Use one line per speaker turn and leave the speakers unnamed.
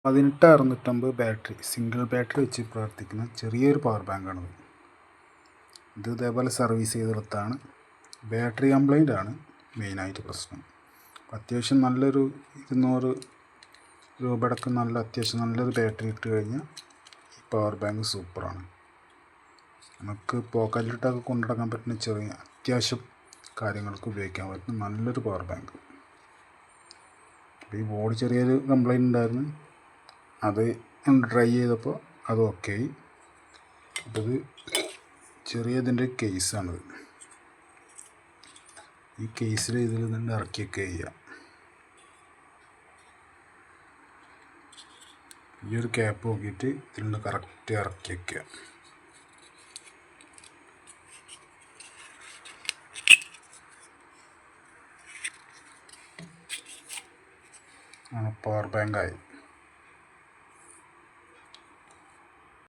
18650 battery, single battery വെച്ച് പ്രവർത്തിക്കുന്ന ചെറിയൊരു പവർ ബാങ്കാണിത്. ഇത് ഇതേപോലെ സർവീസ് ചെയ്തെടുത്താണ്. ബാറ്ററി കംപ്ലൈൻ്റ് ആണ് മെയിനായിട്ട് പ്രശ്നം. അത്യാവശ്യം നല്ലൊരു 200 രൂപയുടെ അത്യാവശ്യം നല്ലൊരു ബാറ്ററി ഇട്ട് കഴിഞ്ഞാൽ ഈ പവർ ബാങ്ക് സൂപ്പറാണ്. നമുക്ക് പോക്കറ്റിലിട്ടൊക്കെ കൊണ്ടുനടക്കാൻ പറ്റുന്ന ചെറിയ അത്യാവശ്യം കാര്യങ്ങൾക്ക് ഉപയോഗിക്കാൻ പറ്റുന്ന നല്ലൊരു പവർ ബാങ്ക്. അപ്പോൾ ഈ ബോർഡ് ചെറിയൊരു കംപ്ലൈൻ്റ് ഉണ്ടായിരുന്നു, അത് ട്രൈ ചെയ്തപ്പോൾ അത് ഓക്കെ ആയി. അപ്പോൾ ഇത് ചെറിയതിൻ്റെ കേസാണിത്. ഈ കേസിൽ ഇതിൽ നിന്ന് ഇറക്കിയൊക്കെ ചെയ്യുക. ഈ ഒരു ക്യാപ്പ് നോക്കിയിട്ട് ഇതിൽ നിന്ന് കറക്റ്റ് ഇറക്കി വയ്ക്കുക. പവർ ബാങ്കായി.